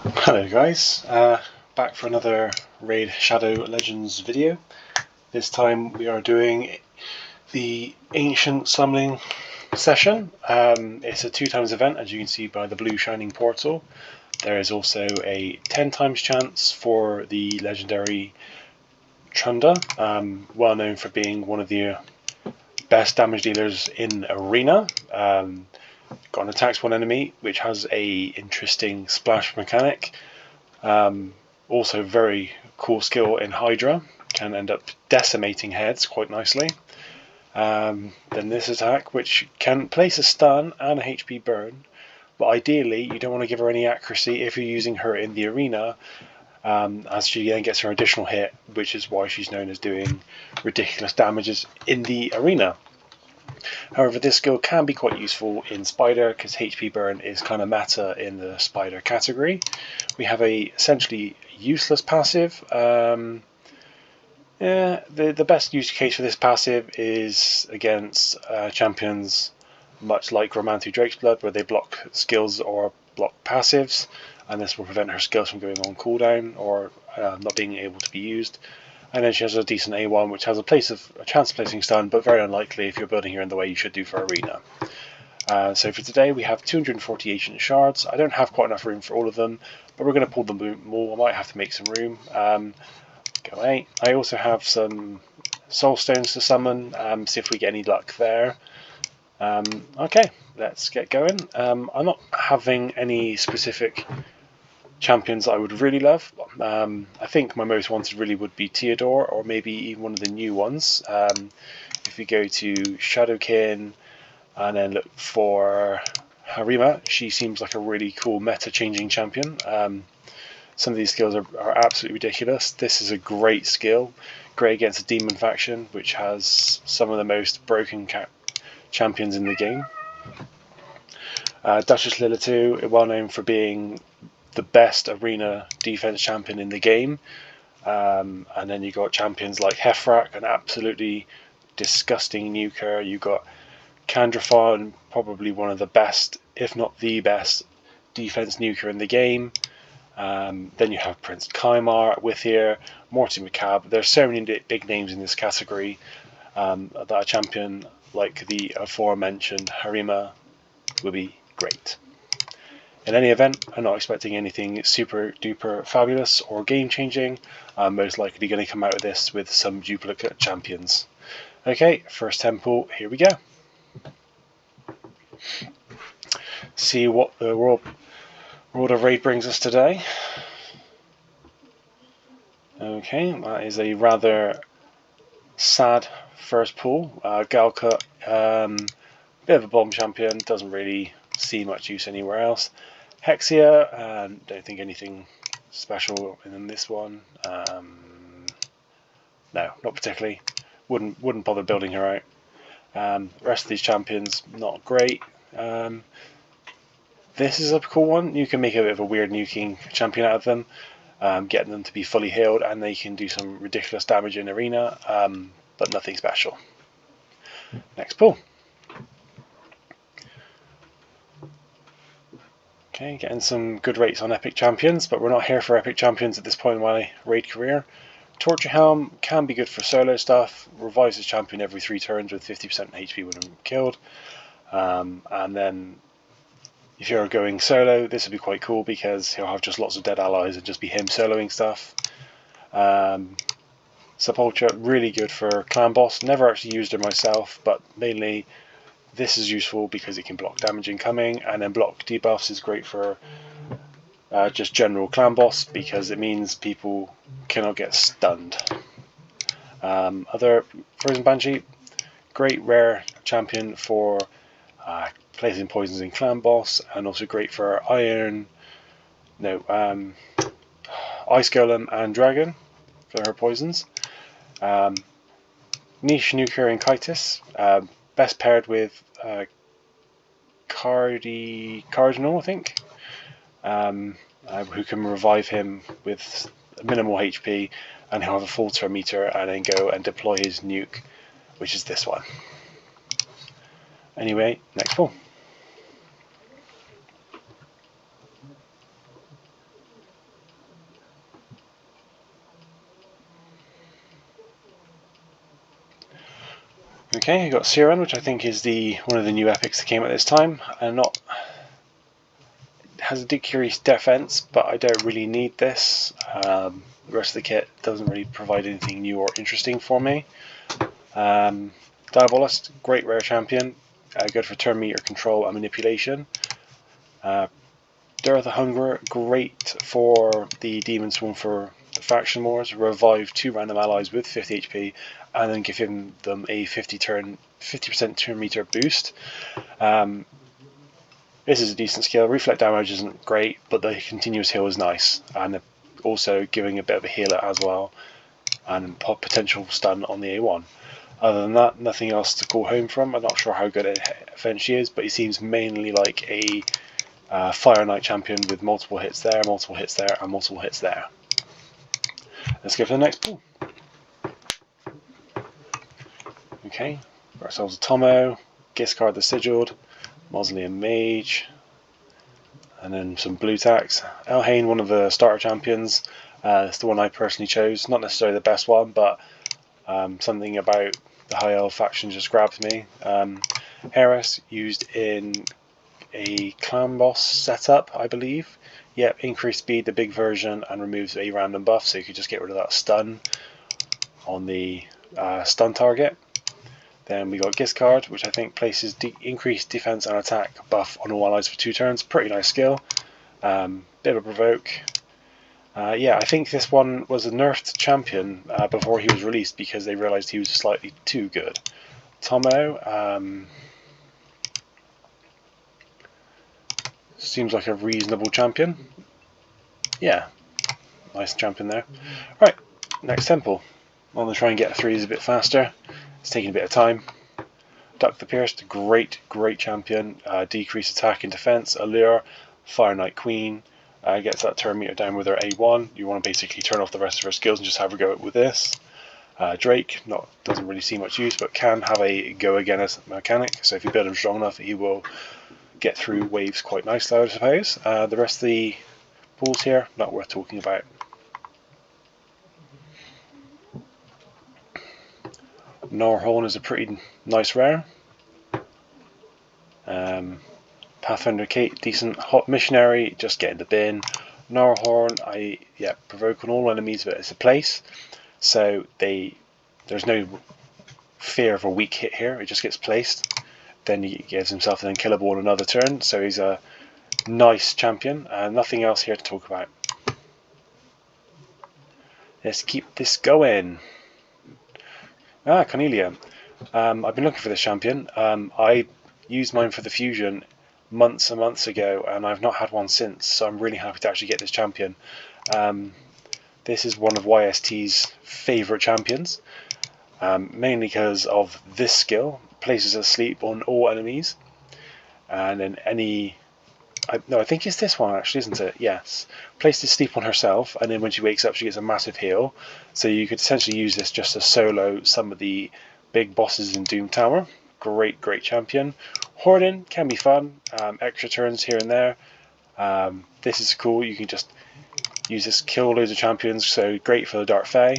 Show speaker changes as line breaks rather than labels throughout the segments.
Hello guys, back for another Raid Shadow Legends video. This time we are doing the Ancient Summoning session. It's a 2x event, as you can see by the blue shining portal. There is also a 10x chance for the legendary Trunda, well known for being one of the best damage dealers in Arena. Got an attacks one enemy, which has a interesting splash mechanic. Also very cool skill in Hydra, can end up decimating heads quite nicely. Then this attack, which can place a stun and a HP burn, but ideally you don't want to give her any accuracy if you're using her in the arena, as she then gets her additional hit, which is why she's known as doing ridiculous damages in the arena. However, this skill can be quite useful in Spider because HP burn is kind of meta in the Spider category. We have a essentially useless passive. The best use case for this passive is against champions much like Romantic Drake's Blood, where they block skills or block passives, and this will prevent her skills from going on cooldown or not being able to be used. And then she has a decent A1, which has a chance of placing stun, but very unlikely if you're building her in the way you should do for Arena. So for today we have 240 Ancient Shards. I don't have quite enough room for all of them, but we're going to pull them more. I might have to make some room. Go away. I also have some Soul Stones to summon, see if we get any luck there. Okay, let's get going. I'm not having any specific champions I would really love. I think my most wanted really would be Theodore, or maybe even one of the new ones. If we go to Shadowkin and then look for Harima, she seems like a really cool meta-changing champion. Some of these skills are absolutely ridiculous. This is a great skill, great against a demon faction, which has some of the most broken champions in the game. Duchess Lilitu, well known for being the best arena defense champion in the game, and then you got champions like Hefrak, an absolutely disgusting nuker. You got Candrafon, probably one of the best, if not the best, defense nuker in the game. Then you have Prince Kaimar with here, Morty McCab. There's so many big names in this category that a champion like the aforementioned Harima will be great. In any event, I'm not expecting anything super duper fabulous or game changing. I'm most likely going to come out of this with some duplicate champions. Okay, first temple, here we go. See what the World of Raid brings us today. Okay, that is a rather sad first pull. Galka, bit of a bomb champion, doesn't really see much use anywhere else. Hexia, don't think anything special in this one. No, not particularly. Wouldn't bother building her out. Rest of these champions, not great. This is a cool one. You can make a bit of a weird nuking champion out of them, getting them to be fully healed, and they can do some ridiculous damage in arena, but nothing special. Next pull. Okay, getting some good rates on epic champions, but we're not here for epic champions at this point in my raid career. Torture Helm can be good for solo stuff, revives his champion every 3 turns with 50% HP when killed. And then if you're going solo, this would be quite cool because he'll have just lots of dead allies and just be him soloing stuff. Sepultura, really good for clan boss. Never actually used her myself, but mainly this is useful because it can block damage incoming, and then block debuffs is great for just general clan boss because it means people cannot get stunned. Other Frozen Banshee, great rare champion for placing poisons in clan boss, and also great for Ice Golem and Dragon for her poisons. Niche Nuker and Kitis, best paired with Cardinal, I think, who can revive him with minimal HP, and he'll have a full turn meter and then go and deploy his nuke, which is this one. Anyway, next pull. Okay, you got Siren, which I think is one of the new epics that came at this time, and has a decreased defense, but I don't really need this. The rest of the kit doesn't really provide anything new or interesting for me. Diabolist, great rare champion, good for turn meter control and manipulation. Dearth of Hunger, great for the Demon Swarm for the faction wars. Revive 2 random allies with 50 HP, and then give them a 50% turn meter boost. This is a decent skill. Reflect damage isn't great, but the continuous heal is nice, and also giving a bit of a healer as well, and potential stun on the A1. Other than that, nothing else to call home from. I'm not sure how good it eventually is, but he seems mainly like a Fire Knight champion with multiple hits there, and multiple hits there. Let's go for the next pool. Okay, got ourselves a Tomo, Giscard the Sigilled, Mausoleum Mage, and then some blue tacks. Elhain, one of the starter champions. It's the one I personally chose. Not necessarily the best one, but something about the high elf faction just grabbed me. Heres, used in a clan boss setup, I believe. Yep, increased speed, the big version, and removes a random buff, so you could just get rid of that stun on the stun target. Then we got Giscard, which I think places increased defense and attack buff on all allies for 2 turns. Pretty nice skill. Bit of a provoke. Yeah, I think this one was a nerfed champion before he was released because they realised he was slightly too good. Tomo seems like a reasonable champion. Yeah, nice champion there. Right, next temple. I'm going to try and get through these a bit faster. It's taking a bit of time. Duck the Pierced, great champion. Decreased attack and defense. Allure, Fire Knight Queen. Gets that turn meter down with her A1. You want to basically turn off the rest of her skills and just have her go with this. Drake, doesn't really see much use, but can have a go again as mechanic. So if you build him strong enough, he will get through waves quite nicely, I suppose. The rest of the pools here, not worth talking about. Norhorn is a pretty nice rare. Pathfinder Kate, decent. Hot Missionary, just get in the bin. Norhorn, provoke on all enemies, but it's a place, so there's no fear of a weak hit here. It just gets placed. Then he gives himself an unkillable on another turn, so he's a nice champion. Nothing else here to talk about. Let's keep this going. Cornelia. I've been looking for this champion. I used mine for the fusion months and months ago, and I've not had one since, so I'm really happy to actually get this champion. This is one of YST's favourite champions, mainly because of this skill. Places asleep on all enemies, and then I think it's this one actually, isn't it? Yes. Places sleep on herself, and then when she wakes up she gets a massive heal, so you could essentially use this just to solo some of the big bosses in Doom Tower. Great champion. Hoarding can be fun, extra turns here and there. This is cool, you can just use this, kill loads of champions, so great for the Dark Fae.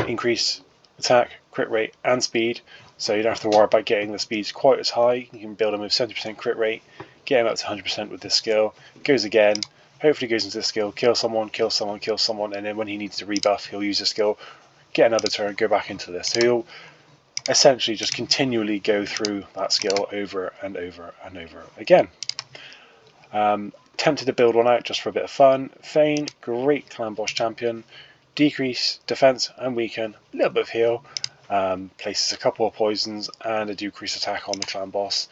Increase attack, crit rate and speed, so you don't have to worry about getting the speeds quite as high. You can build them with 70% crit rate, get him up to 100% with this skill. Goes again, hopefully goes into this skill, kill someone, and then when he needs to rebuff he'll use the skill, get another turn, go back into this. So he'll essentially just continually go through that skill over and over and over again. Tempted to build one out just for a bit of fun. Fane, great clan boss champion. Decrease defense and weaken, a little bit of heal. Places a couple of poisons and a decreased attack on the clan boss.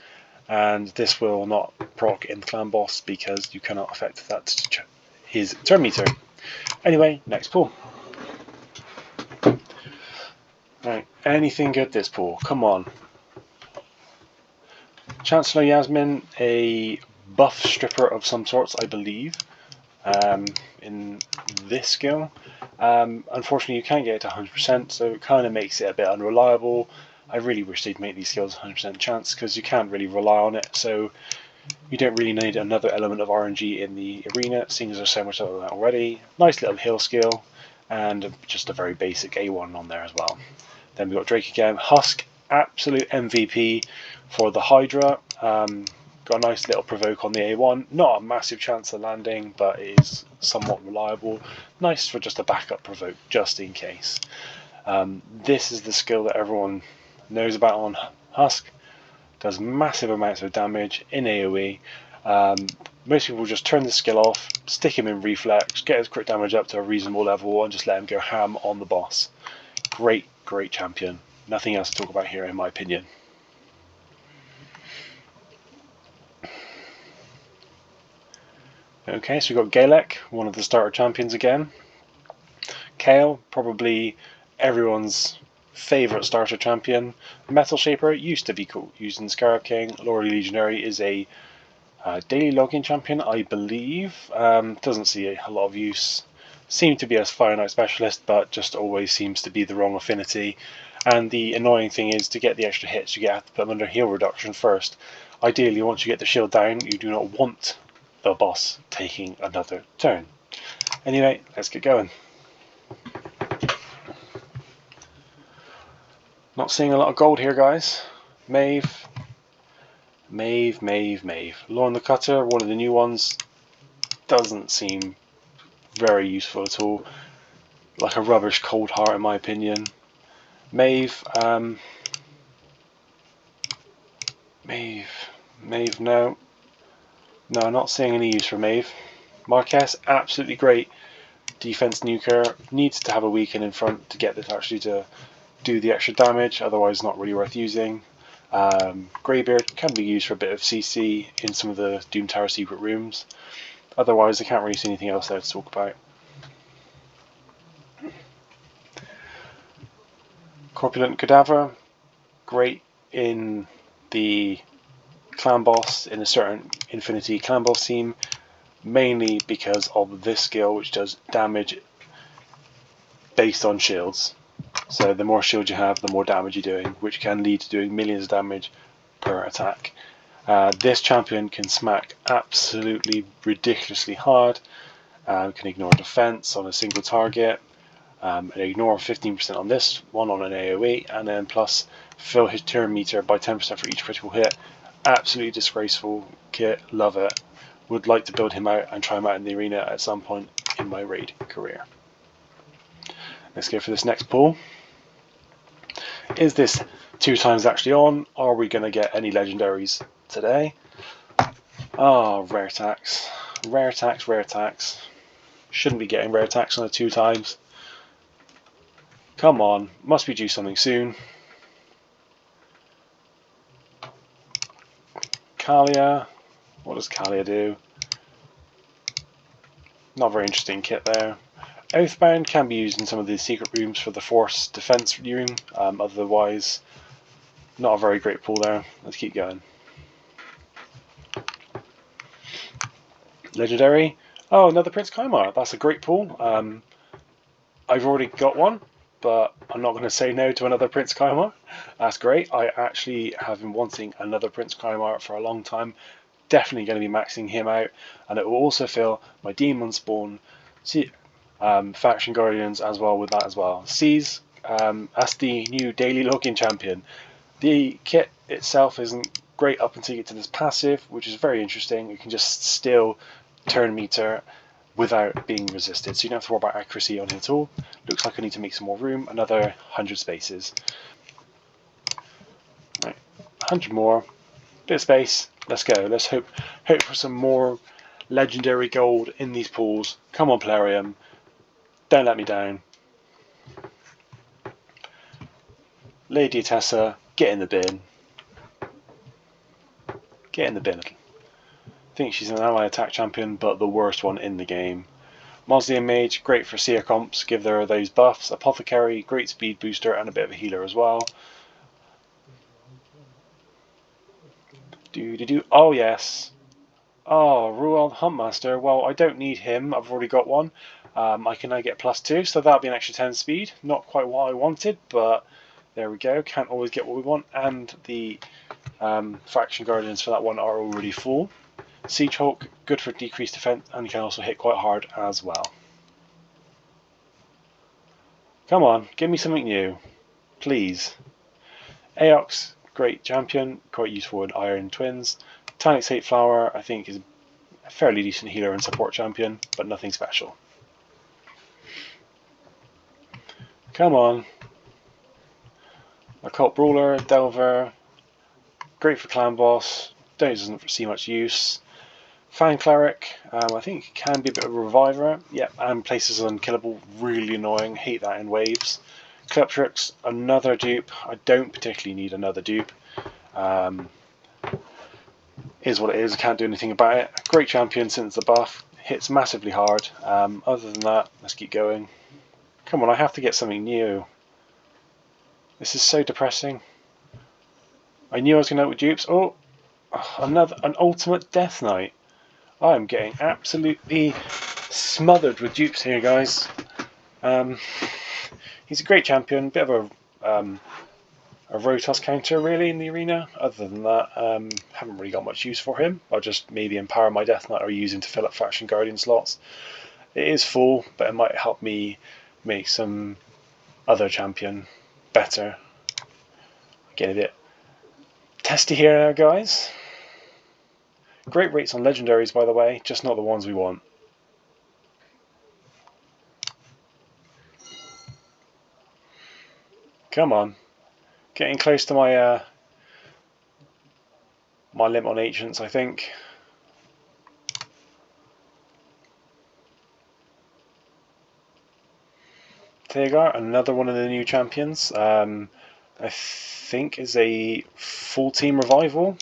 And this will not proc in the clan boss because you cannot affect that his turn meter. Anyway, next pool. Right, anything good this pool? Come on. Chancellor Yasmin, a buff stripper of some sorts, I believe, in this skill. Unfortunately, you can't get it to 100%, so it kind of makes it a bit unreliable. I really wish they'd make these skills 100% chance, because you can't really rely on it, so you don't really need another element of RNG in the arena, seeing as there's so much of that already. Nice little heal skill, and just a very basic A1 on there as well. Then we've got Drake again. Husk, absolute MVP for the Hydra. Got a nice little provoke on the A1. Not a massive chance of landing, but it is somewhat reliable. Nice for just a backup provoke, just in case. This is the skill that everyone knows about on Husk. Does massive amounts of damage in AoE. Most people just turn the skill off, stick him in reflex, get his crit damage up to a reasonable level, and just let him go ham on the boss. Great, great champion. Nothing else to talk about here, in my opinion. Okay, so we've got Galek, one of the starter champions again. Kale, probably everyone's favourite starter champion. Metal Shaper used to be cool, used in Scarab King. Lordy Legionary is a daily login champion, I believe. Doesn't see a lot of use. Seemed to be a Fire Knight specialist, but just always seems to be the wrong affinity. And the annoying thing is, to get the extra hits, you have to put them under heal reduction first. Ideally, once you get the shield down, you do not want the boss taking another turn. Anyway, let's get going. Not seeing a lot of gold here, guys. Maeve. Lorne the Cutter, one of the new ones, doesn't seem very useful at all. Like a rubbish cold heart, in my opinion. Maeve, no. No, not seeing any use for Maeve. Marquez, absolutely great defense nuker. Needs to have a weaken in front to get this actually to do the extra damage, otherwise not really worth using. Greybeard can be used for a bit of CC in some of the Doom Tower secret rooms. Otherwise, I can't really see anything else there to talk about. Corpulent Cadaver, great in the clan boss, in a certain Infinity clan boss team, mainly because of this skill, which does damage based on shields. So the more shields you have, the more damage you're doing, which can lead to doing millions of damage per attack. This champion can smack absolutely ridiculously hard, can ignore defense on a single target, and ignore 15% on this one on an AoE, and then plus fill his turn meter by 10% for each critical hit. Absolutely disgraceful kit, love it. Would like to build him out and try him out in the arena at some point in my raid career. Let's go for this next pull. Is this 2 times actually on? Are we going to get any legendaries today? Oh, rare tax. Rare tax, rare tax. Shouldn't be getting rare tax on the 2 times. Come on, must be due something soon. Kalia. What does Kalia do? Not a very interesting kit there. Oathbound can be used in some of the secret rooms for the Force defense room. Otherwise, not a very great pull there. Let's keep going. Legendary. Oh, another Prince Kaimar. That's a great pull. I've already got one, but I'm not going to say no to another Prince Kaimar. That's great. I actually have been wanting another Prince Kaimar for a long time. Definitely going to be maxing him out, and it will also fill my Demon Spawn Faction Guardians as well with that as well. Seize, that's the new daily login champion. The kit itself isn't great up until you get to this passive, which is very interesting. You can just steal turn meter without being resisted, so you don't have to worry about accuracy on it at all. Looks like I need to make some more room, another 100 spaces. Right, 100 more, bit of space, let's go. Let's hope for some more legendary gold in these pools. Come on, Plarium, don't let me down. Lady Tessa, get in the bin. Get in the bin. I think she's an ally attack champion, but the worst one in the game. Mausoleum Mage, great for seer comps, give her those buffs. Apothecary, great speed booster and a bit of a healer as well. Oh yes. Oh, Ruel Huntmaster. Well, I don't need him. I've already got one. I can now get +2, so that'll be an extra 10 speed. Not quite what I wanted, but there we go. Can't always get what we want. And the Faction Guardians for that one are already full. Siege Hulk, good for decreased defense, and you can also hit quite hard as well. Come on, give me something new. please. Aox, great champion, quite useful in Iron Twins. Tanixate Flower, I think, is a fairly decent healer and support champion, but nothing special. Come on. Occult Brawler, Delver, great for Clan Boss, doesn't see much use. Fan Cleric, I think can be a bit of a reviver, yep, and places unkillable, really annoying, hate that in waves. Cleptrix, another dupe, I don't particularly need another dupe. Is what it is, I can't do anything about it. Great champion since the buff, hits massively hard. Other than that, let's keep going. Come on, I have to get something new. This is so depressing. I knew I was going to out with dupes. Oh, an ultimate Death Knight. I am getting absolutely smothered with dupes here, guys. He's a great champion, bit of a Rotos counter really in the arena. Other than that, haven't really got much use for him. I'll just maybe empower my Death Knight or use him to fill up Faction Guardian slots. It is full, but it might help me make some other champion better. Getting a bit testy here now, guys. Great rates on legendaries, by the way, just not the ones we want. Come on. Getting close to my my limit on ancients, I think. There you go, another one of the new champions. I think is a full team revival.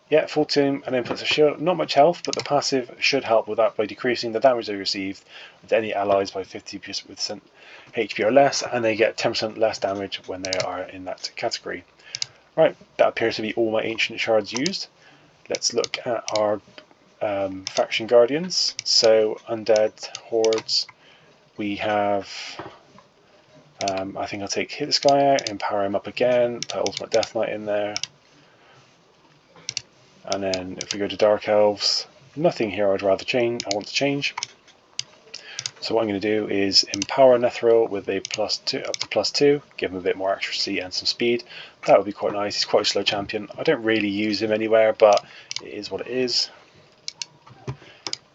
Yeah, full team, and then puts a shield. Not much health, but the passive should help with that by decreasing the damage they receive with any allies by 50% HP or less, and they get 10% less damage when they are in that category. Right, that appears to be all my Ancient Shards used. Let's look at our Faction Guardians. So, Undead, Hordes, we have... I think I'll hit this guy out, empower him up again, put Ultimate Death Knight in there. And then if we go to Dark Elves, nothing here I'd rather change. I want to change. So what I'm going to do is empower Nethril with a +2 up to +2, give him a bit more accuracy and some speed. That would be quite nice. He's quite a slow champion. I don't really use him anywhere, but it is what it is.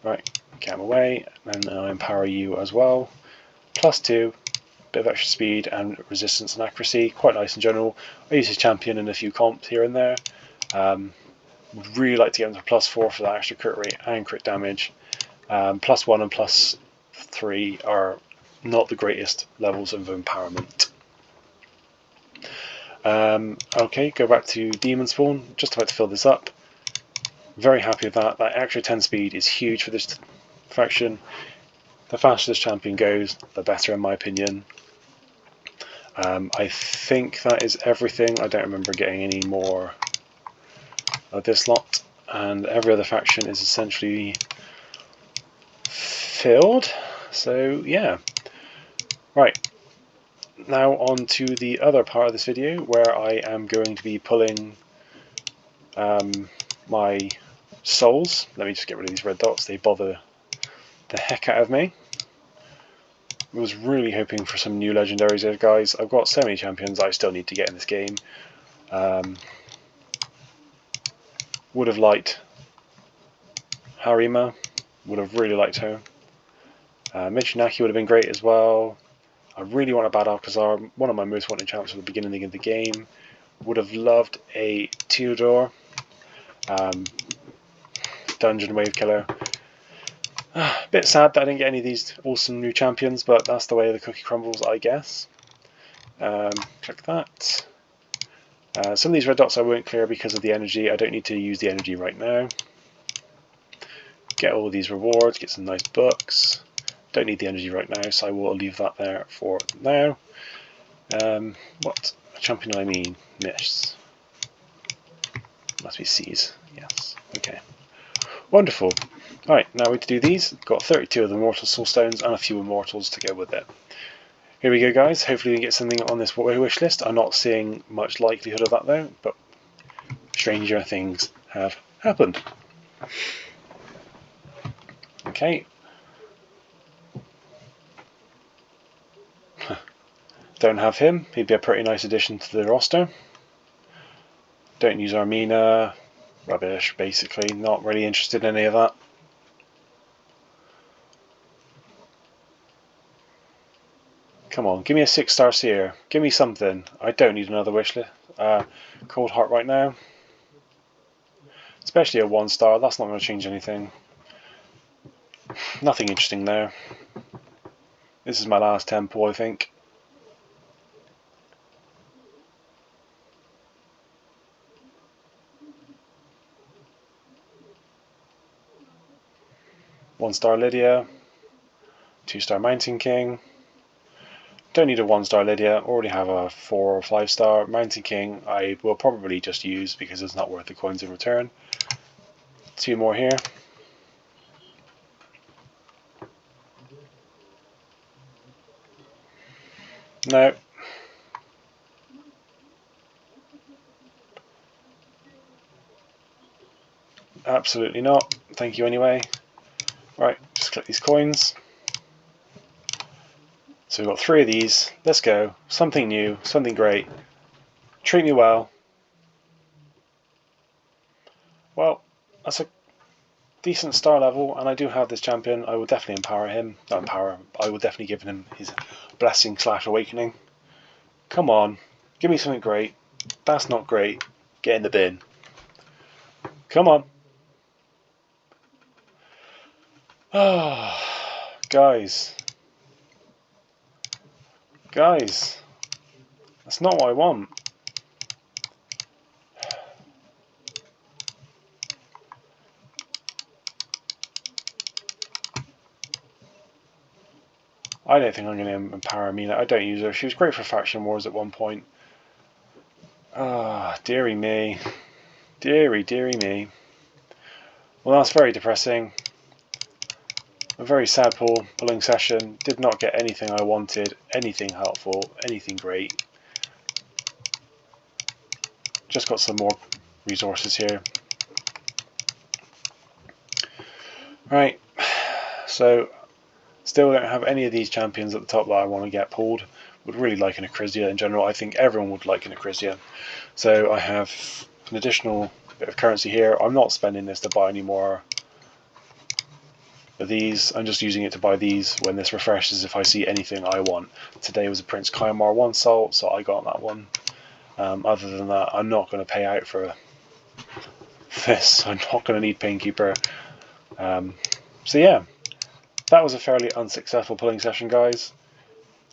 Right, get him away, and I'll empower you as well. +2, bit of extra speed and resistance and accuracy. Quite nice in general. I use his champion in a few comps here and there. Would really like to get him to +4 for that extra crit rate and crit damage. +1 and +3 are not the greatest levels of empowerment. Okay, go back to Demon Spawn. Just about to fill this up. Very happy with that. That extra 10 speed is huge for this faction. The faster this champion goes, the better in my opinion. I think that is everything. I don't remember getting any more of this lot, and every other faction is essentially filled. So yeah, right, now on to the other part of this video where I am going to be pulling my souls. Let me just get rid of these red dots, they bother the heck out of me. I was really hoping for some new legendaries here, guys. I've got so many champions I still need to get in this game. Would have liked Harima, would have really liked her. Michinaki would have been great as well. I really want a Bad Alcazar, one of my most wanted champs at the beginning of the game. Would have loved a Theodore, Dungeon Wave Killer. Bit sad that I didn't get any of these awesome new champions, but that's the way the cookie crumbles, I guess. Click that. Some of these red dots I won't clear because of the energy. I don't need to use the energy right now. Get all these rewards, get some nice books. Don't need the energy right now, so I will leave that there for now. What champion do I mean? Miss. Must be C's. Yes. Okay. Wonderful. Alright, now we to do these. Got 32 of the Mortal Soul Stones and a few Immortals to go with it. Here we go, guys. Hopefully we can get something on this wish list. I'm not seeing much likelihood of that though, but stranger things have happened. Okay. Don't don't have him. He'd be a pretty nice addition to the roster. Don't use Armina. Rubbish, basically. Not really interested in any of that. Come on, give me a 6-star Seer. Give me something. I don't need another wishlist. Cold Heart right now. Especially a 1-star. That's not going to change anything. Nothing interesting there. This is my last temple, I think. One-star Lydia. 2-star Mountain King. Don't need a 1-star Lydia. Already have a 4 or 5-star Mountain King. I will probably just use because it's not worth the coins in return. 2 more here. No. Absolutely not. Thank you anyway. Right, just click these coins. So we've got 3 of these. Let's go. Something new, something great. Treat me well. Well, that's a decent star level, and I do have this champion. I will definitely empower him. Not empower him. I will definitely give him his blessing / awakening. Come on, give me something great. That's not great. Get in the bin. Come on. Ah, guys. Guys, that's not what I want. I don't think I'm going to empower Amina. I don't use her. She was great for faction wars at one point. Ah, dearie me. Dearie me. Well, that's very depressing. A very sad pulling session. Did not get anything I wanted, anything helpful, anything great. Just got some more resources here. Right, so still don't have any of these champions at the top that I want to get pulled. Would really like an Acrisia in general. I think everyone would like an Acrisia. So I have an additional bit of currency here. I'm not spending this to buy any more of these. I'm just using it to buy these when this refreshes if I see anything I want. Today was a Prince Kymar 1 salt, so I got that one. Other than that, I'm not going to pay out for this. I'm not going to need Painkeeper. So yeah, that was a fairly unsuccessful pulling session, guys.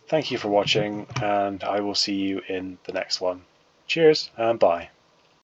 Thank you for watching, and I will see you in the next one. Cheers and bye.